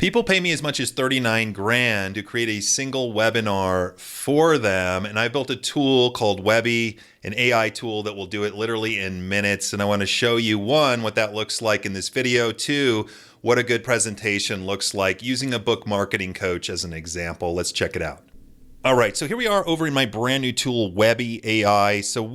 People pay me as much as 39 grand to create a single webinar for them. And I built a tool called Webby, an AI tool that will do it literally in minutes. And I want to show you, one, what that looks like in this video, two, what a good presentation looks like using a book marketing coach as an example. Let's check it out. All right, so here we are over in my brand new tool, Webby AI. So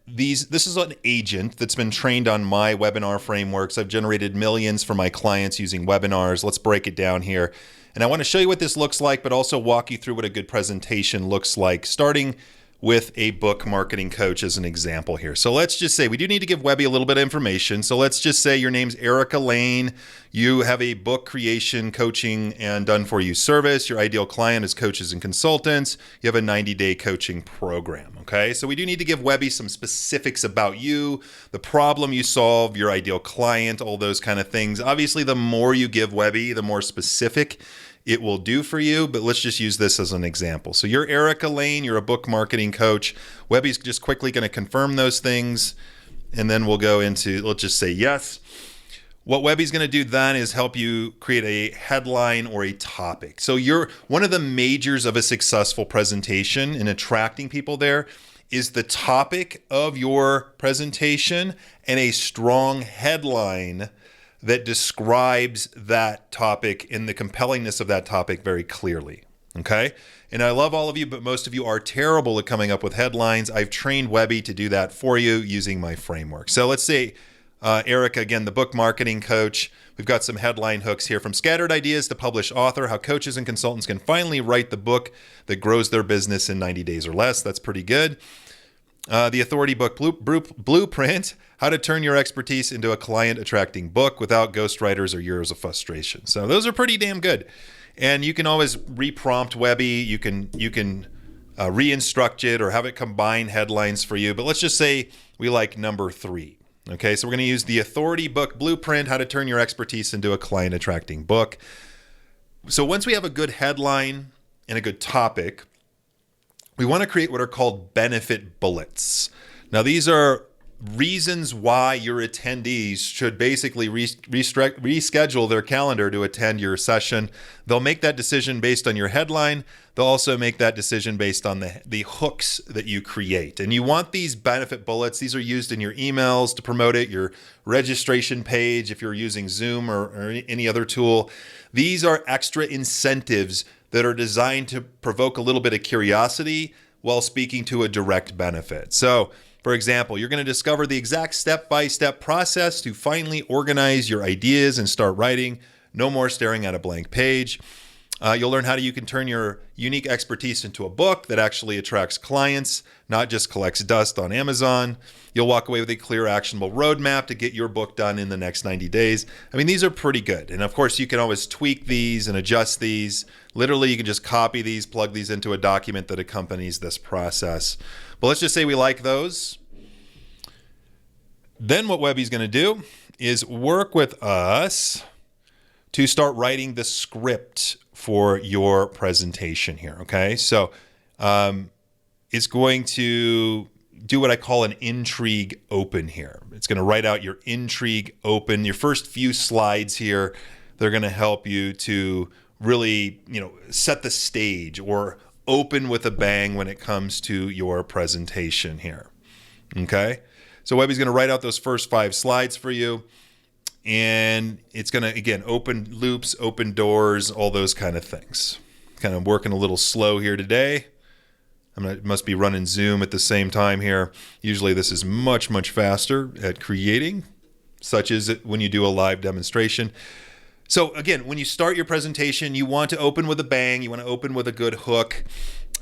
this is an agent that's been trained on my webinar frameworks. I've generated millions for my clients using webinars. Let's break it down here. And I want to show you what this looks like, but also walk you through what a good presentation looks like, starting with a book marketing coach as an example here. So let's just say we do need to give Webby a little bit of information. So let's just say your name's Erica Lane. You have a book creation, coaching, and done for you service. Your ideal client is coaches and consultants. You have a 90-day coaching program. Okay, so we do need to give Webby some specifics about you, the problem you solve, your ideal client, all those kind of things. Obviously, the more you give Webby, the more specific it will do for you, but let's just use this as an example. So you're Erica Lane, you're a book marketing coach. Webby's just quickly going to confirm those things, and then we'll go into, let's just say yes. What Webby's going to do then is help you create a headline or a topic. So one of the majors of a successful presentation in attracting people there is the topic of your presentation and a strong headline that describes that topic and the compellingness of that topic very clearly, okay? And I love all of you, but most of you are terrible at coming up with headlines. I've trained Webby to do that for you using my framework. So let's say, Erica, again, the book marketing coach. We've got some headline hooks here. From scattered ideas to published author, how coaches and consultants can finally write the book that grows their business in 90 days or less. That's pretty good. The Authority Book Blueprint, how to turn your expertise into a client-attracting book without ghostwriters or years of frustration. So those are pretty damn good. And you can always reprompt Webby. You can re-instruct it or have it combine headlines for you. But let's just say we like number 3. Okay, so we're going to use the Authority Book Blueprint, how to turn your expertise into a client-attracting book. So once we have a good headline and a good topic, we want to create what are called benefit bullets. Now, these are reasons why your attendees should basically reschedule their calendar to attend your session. They'll make that decision based on your headline. They'll also make that decision based on the hooks that you create. And you want these benefit bullets. These are used in your emails to promote it, your registration page, if you're using Zoom or any other tool. These are extra incentives that are designed to provoke a little bit of curiosity while speaking to a direct benefit. So, for example, you're going to discover the exact step-by-step process to finally organize your ideas and start writing. No more staring at a blank page. You'll learn how you can turn your unique expertise into a book that actually attracts clients, not just collects dust on Amazon. You'll walk away with a clear, actionable roadmap to get your book done in the next 90 days. I mean, these are pretty good. And of course, you can always tweak these and adjust these. Literally, you can just copy these, plug these into a document that accompanies this process. But let's just say we like those. Then what Webby's going to do is work with us to start writing the script for your presentation here, okay? So it's going to do what I call an intrigue open here. It's going to write out your intrigue open. Your first few slides here, they're going to help you to really, set the stage or open with a bang when it comes to your presentation here, okay? So Webby's going to write out those first 5 slides for you. And it's going to, again, open loops, open doors, all those kind of things. Kind of working a little slow here today. Must be running Zoom at the same time here. Usually this is much, much faster at creating, such as when you do a live demonstration. So again, when you start your presentation, you want to open with a bang. You want to open with a good hook.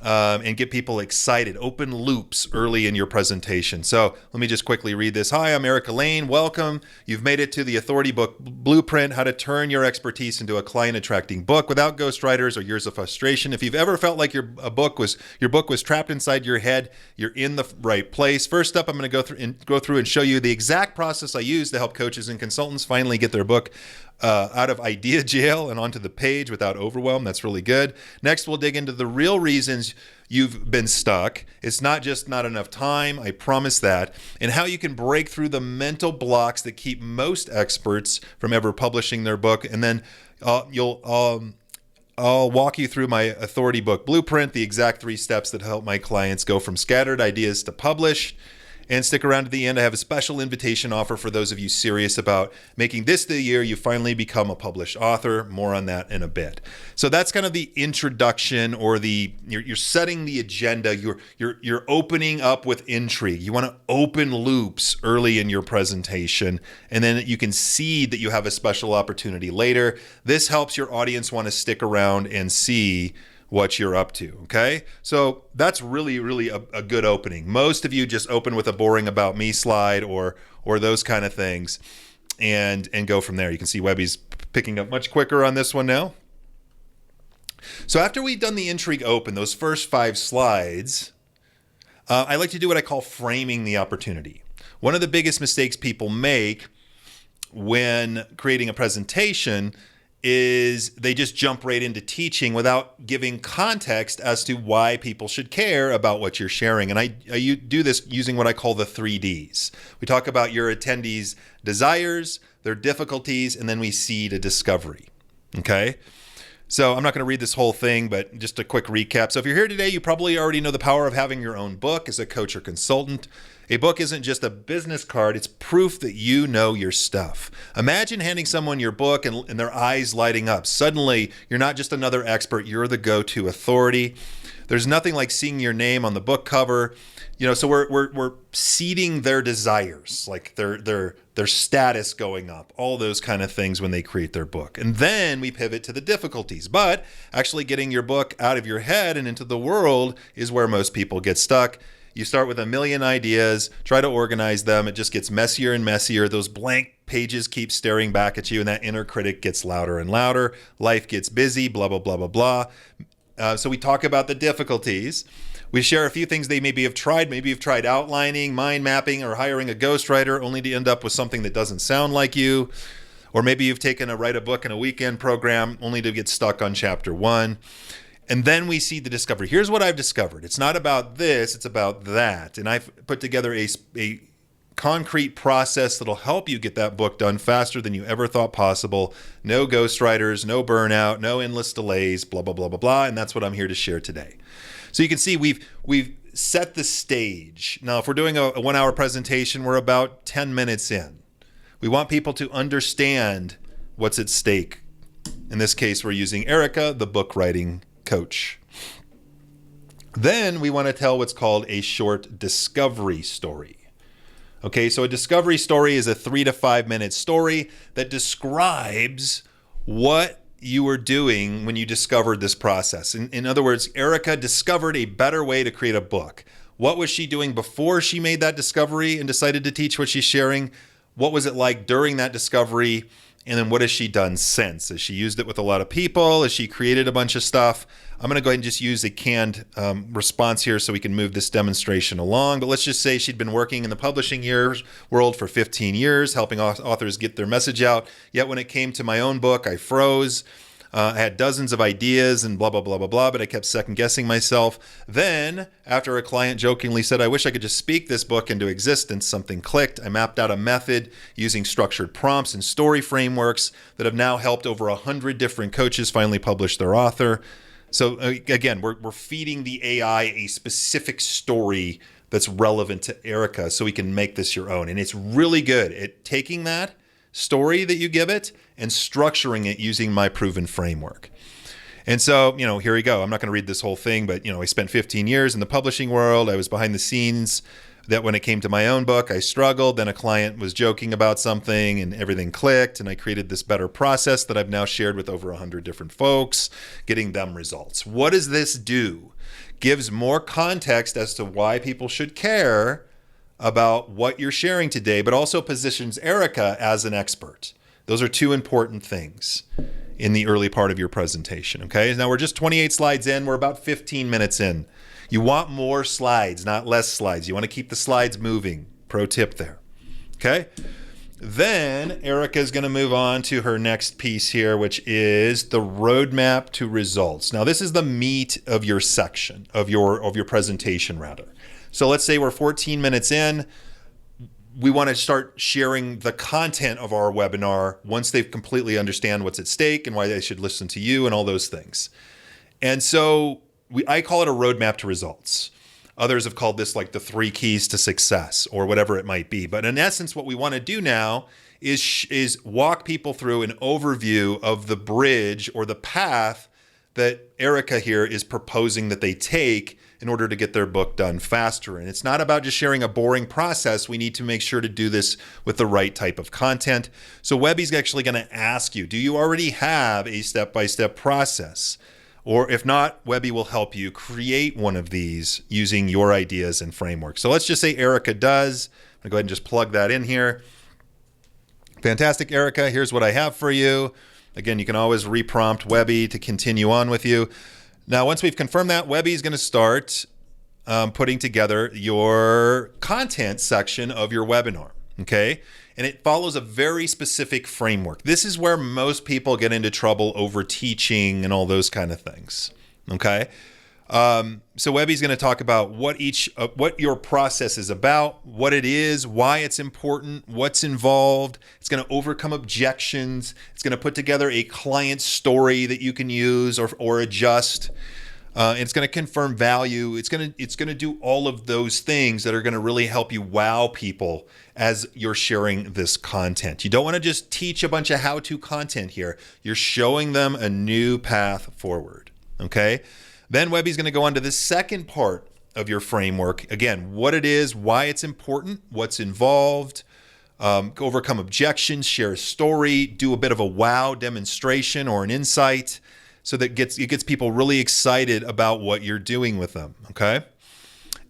And get people excited. Open loops early in your presentation. So let me just quickly read this. Hi, I'm Erica Lane. Welcome. You've made it to the Authority Book Blueprint, how to turn your expertise into a client-attracting book without ghostwriters or years of frustration. If you've ever felt like your book was trapped inside your head, you're in the right place. First up, I'm going to go through and show you the exact process I use to help coaches and consultants finally get their book out of idea jail and onto the page without overwhelm. That's really good. Next, we'll dig into the real reasons you've been stuck. It's not just not enough time, I promise that, and how you can break through the mental blocks that keep most experts from ever publishing their book. And then I'll walk you through my authority book blueprint, the exact 3 steps that help my clients go from scattered ideas to published. And stick around to the end. I have a special invitation offer for those of you serious about making this the year you finally become a published author. More on that in a bit. So that's kind of the introduction, or you're setting the agenda. You're opening up with intrigue. You want to open loops early in your presentation, and then you can seed that you have a special opportunity later. This helps your audience want to stick around and see what you're up to, okay? So that's really, really a good opening. Most of you just open with a boring about me slide or those kind of things and go from there. You can see Webby's picking up much quicker on this one now. So after we've done the intrigue open, those first 5 slides, I like to do what I call framing the opportunity. One of the biggest mistakes people make when creating a presentation is they just jump right into teaching without giving context as to why people should care about what you're sharing. And I do this using what I call the 3 Ds. We talk about your attendees' desires, their difficulties, and then we seed a discovery. Okay? So I'm not going to read this whole thing, but just a quick recap. So if you're here today, you probably already know the power of having your own book as a coach or consultant. A book isn't just a business card, it's proof that you know your stuff. Imagine handing someone your book and their eyes lighting up. Suddenly, you're not just another expert, you're the go-to authority. There's nothing like seeing your name on the book cover. So we're seeding their desires, like their status going up, all those kind of things when they create their book. And then we pivot to the difficulties. But actually getting your book out of your head and into the world is where most people get stuck. You start with a million ideas, try to organize them. It just gets messier and messier. Those blank pages keep staring back at you, and that inner critic gets louder and louder. Life gets busy, blah, blah, blah, blah, blah. So we talk about the difficulties. We share a few things they maybe have tried. Maybe you've tried outlining, mind mapping, or hiring a ghostwriter only to end up with something that doesn't sound like you. Or maybe you've taken a write a book in a weekend program only to get stuck on chapter 1. And then we see the discovery. Here's what I've discovered. It's not about this, it's about that. And I've put together a concrete process that'll help you get that book done faster than you ever thought possible. No ghostwriters, no burnout, no endless delays, blah, blah, blah, blah, blah. And that's what I'm here to share today. So you can see we've set the stage. Now, if we're doing a 1-hour presentation, we're about 10 minutes in. We want people to understand what's at stake. In this case, we're using Erica, the book writing coach. Then we want to tell what's called a short discovery story. Okay, so a discovery story is a 3 to 5 minute story that describes what you were doing when you discovered this process. In other words, Erica discovered a better way to create a book. What was she doing before she made that discovery and decided to teach what she's sharing? What was it like during that discovery? And then what has she done since? Has she used it with a lot of people? Has she created a bunch of stuff? I'm going to go ahead and just use a canned response here so we can move this demonstration along. But let's just say she'd been working in the publishing world for 15 years, helping authors get their message out. Yet when it came to my own book, I froze. I had dozens of ideas and blah, blah, blah, blah, blah, but I kept second guessing myself. Then, after a client jokingly said, I wish I could just speak this book into existence, something clicked. I mapped out a method using structured prompts and story frameworks that have now helped over 100 different coaches finally publish their author. So again, we're feeding the AI a specific story that's relevant to Erica so we can make this your own. And it's really good at taking that story that you give it and structuring it using my proven framework. And so, here we go. I'm not going to read this whole thing, but, I spent 15 years in the publishing world. I was behind the scenes that when it came to my own book, I struggled. Then a client was joking about something and everything clicked. And I created this better process that I've now shared with over 100 different folks, getting them results. What does this do? Gives more context as to why people should care about what you're sharing today, but also positions Erica as an expert. Those are 2 important things in the early part of your presentation, okay? Now we're just 28 slides in. We're about 15 minutes in. You want more slides, not less slides. You want to keep the slides moving. Pro tip there, okay? Then Erica is going to move on to her next piece here, which is the roadmap to results. Now this is the meat of your section, of your presentation rather. So let's say we're 14 minutes in. we want to start sharing the content of our webinar once they've completely understand what's at stake and why they should listen to you and all those things. And so I call it a roadmap to results. Others have called this like the 3 keys to success or whatever it might be. But in essence, what we want to do now is walk people through an overview of the bridge or the path that Erica here is proposing that they take in order to get their book done faster. And it's not about just sharing a boring process. We need to make sure to do this with the right type of content. So Webby's actually going to ask you, do you already have a step-by-step process? Or if not, Webby will help you create one of these using your ideas and frameworks. So let's just say Erica does. I'm going to go ahead and just plug that in here. Fantastic, Erica. Here's what I have for you. Again, you can always reprompt Webby to continue on with you. Now, once we've confirmed that, Webby is going to start putting together your content section of your webinar, okay? And it follows a very specific framework. This is where most people get into trouble over teaching and all those kind of things, okay? So Webby's going to talk about what your process is about, what it is, why it's important, what's involved. It's going to overcome objections. It's going to put together a client story that you can use or adjust. It's going to confirm value. It's going to do all of those things that are going to really help you wow people as you're sharing this content. You don't want to just teach a bunch of how-to content here. You're showing them a new path forward, okay? Then Webby's going to go on to the second part of your framework. Again, what it is, why it's important, what's involved, overcome objections, share a story, do a bit of a wow demonstration or an insight so that it gets people really excited about what you're doing with them, okay?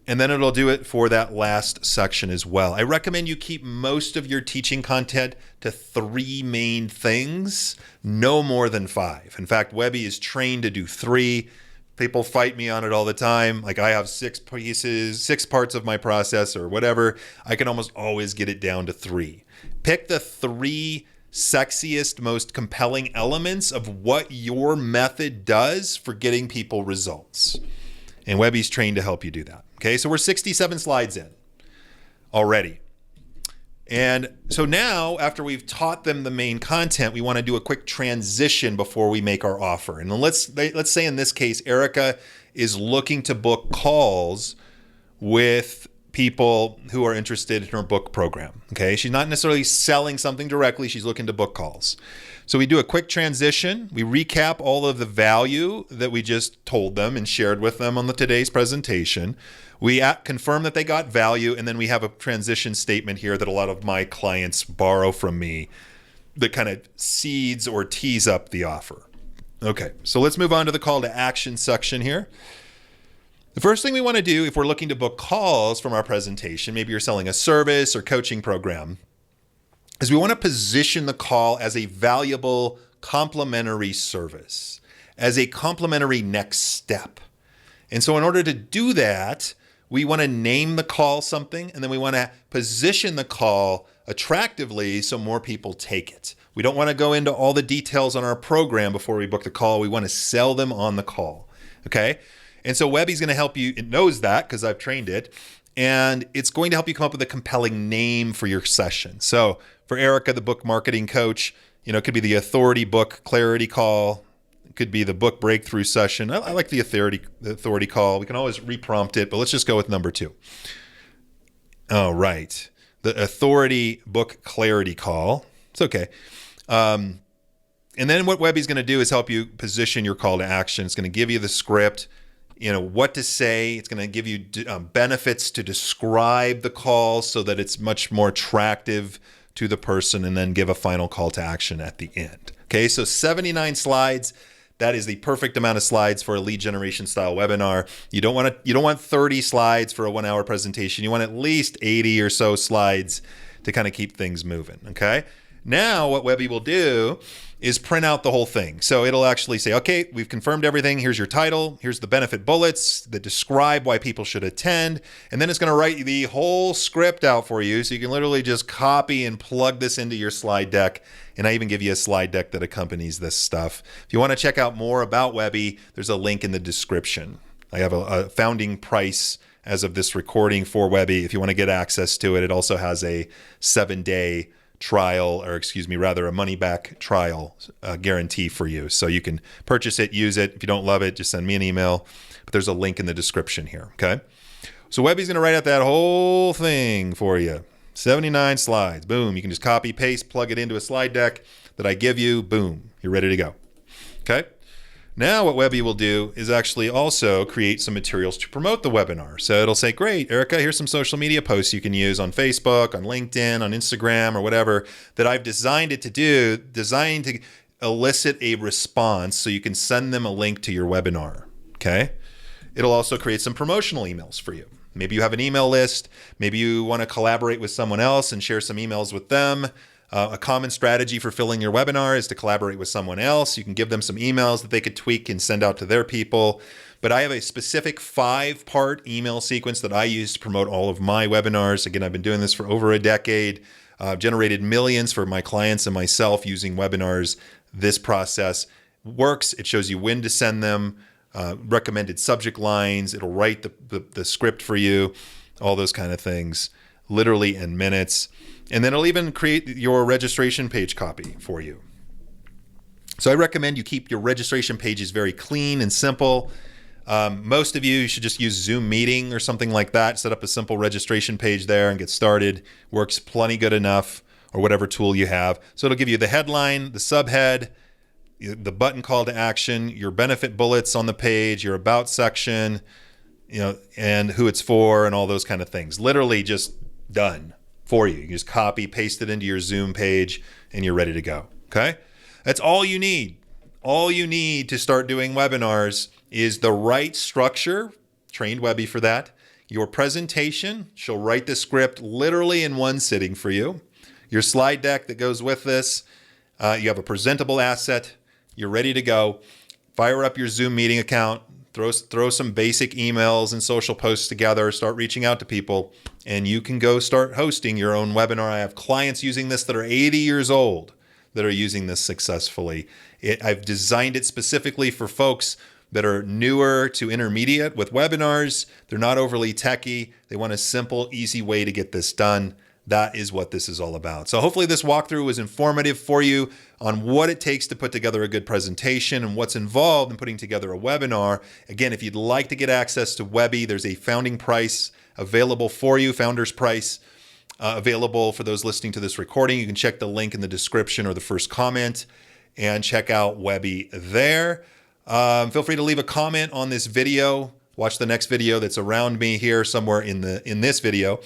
And then it'll do it for that last section as well. I recommend you keep most of your teaching content to 3 main things, no more than 5. In fact, Webby is trained to do 3. People fight me on it all the time. Like I have 6 pieces, 6 parts of my process or whatever. I can almost always get it down to 3. Pick the 3 sexiest, most compelling elements of what your method does for getting people results. And Webby's trained to help you do that. Okay, so we're 67 slides in already. And so now, after we've taught them the main content, we want to do a quick transition before we make our offer. And let's say in this case, Erica is looking to book calls with people who are interested in her book program. Okay, she's not necessarily selling something directly. She's looking to book calls. So we do a quick transition. We recap all of the value that we just told them and shared with them on today's presentation. We confirm that they got value, and then we have a transition statement here that a lot of my clients borrow from me that kind of seeds or tees up the offer. Okay, so let's move on to the call to action section here. The first thing we want to do if we're looking to book calls from our presentation, maybe you're selling a service or coaching program, is we want to position the call as a valuable complementary service, as a complementary next step. And so in order to do that, we want to name the call something, and then we want to position the call attractively so more people take it. We don't want to go into all the details on our program before we book the call. We want to sell them on the call, okay? And so Webby's going to help you. It knows that because I've trained it, and it's going to help you come up with a compelling name for your session. So for Erica, the book marketing coach, it could be the authority book clarity call. Could be the book breakthrough session. I like the authority call. We can always reprompt it, but let's just go with number 2. All right. The authority book clarity call. It's okay. And then what Webby's going to do is help you position your call to action. It's going to give you the script, what to say. It's going to give you benefits to describe the call so that it's much more attractive to the person, and then give a final call to action at the end. Okay, so 79 slides. That is the perfect amount of slides for a lead generation style webinar. You don't want 30 slides for a 1-hour presentation. You want at least 80 or so slides to kind of keep things moving, okay? Now what Webby will do is print out the whole thing. So it'll actually say, okay, we've confirmed everything. Here's your title. Here's the benefit bullets that describe why people should attend. And then it's going to write the whole script out for you. So you can literally just copy and plug this into your slide deck. And I even give you a slide deck that accompanies this stuff. If you want to check out more about Webby, there's a link in the description. I have a founding price as of this recording for Webby. If you want to get access to it, it also has a 7-day trial, or excuse me, rather a money-back trial guarantee for you. So you can purchase it, use it. If you don't love it, just send me an email. But there's a link in the description here, okay? So Webby's going to write out that whole thing for you. 79 slides. Boom. You can just copy, paste, plug it into a slide deck that I give you. Boom. You're ready to go. Okay? Now what Webby will do is actually also create some materials to promote the webinar. So it'll say, great, Erica, here's some social media posts you can use on Facebook, on LinkedIn, on Instagram, or whatever that I've designed it to do, designed to elicit a response so you can send them a link to your webinar. Okay? It'll also create some promotional emails for you. Maybe you have an email list. Maybe you want to collaborate with someone else and share some emails with them. A common strategy for filling your webinar is to collaborate with someone else. You can give them some emails that they could tweak and send out to their people. But I have a specific 5-part email sequence that I use to promote all of my webinars. Again, I've been doing this for over a decade. I've generated millions for my clients and myself using webinars. This process works. It shows you when to send them, recommended subject lines. It'll write the script for you, all those kind of things, literally in minutes. And then it'll even create your registration page copy for you. So I recommend you keep your registration pages very clean and simple. Most of you should just use Zoom Meeting or something like that. Set up a simple registration page there and get started. Works plenty good enough, or whatever tool you have. So it'll give you the headline, the subhead, the button call to action, your benefit bullets on the page, your about section, and who it's for, and all those kind of things. Literally just done for you. You can just copy, paste it into your Zoom page, and you're ready to go. Okay? That's all you need. All you need to start doing webinars is the right structure. Trained Webby for that. Your presentation. She'll write the script literally in one sitting for you. Your slide deck that goes with this. You have a presentable asset. You're ready to go. Fire up your Zoom meeting account. Throw some basic emails and social posts together. Start reaching out to people, and you can go start hosting your own webinar. I have clients using this that are 80 years old that are using this successfully. I've designed it specifically for folks that are newer to intermediate with webinars. They're not overly techy. They want a simple, easy way to get this done. That is what this is all about. So hopefully this walkthrough was informative for you on what it takes to put together a good presentation and what's involved in putting together a webinar. Again, if you'd like to get access to Webby, there's a founding price available for you, founder's price available for those listening to this recording. You can check the link in the description or the first comment and check out Webby there. Feel free to leave a comment on this video. Watch the next video that's around me here somewhere in this video.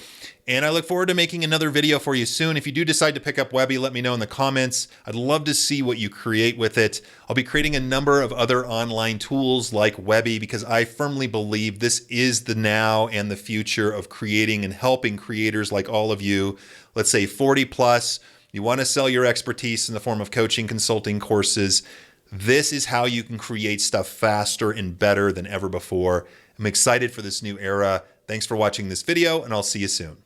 And I look forward to making another video for you soon. If you do decide to pick up Webby, let me know in the comments. I'd love to see what you create with it. I'll be creating a number of other online tools like Webby because I firmly believe this is the now and the future of creating and helping creators like all of you. Let's say 40 plus. You want to sell your expertise in the form of coaching, consulting, courses. This is how you can create stuff faster and better than ever before. I'm excited for this new era. Thanks for watching this video, and I'll see you soon.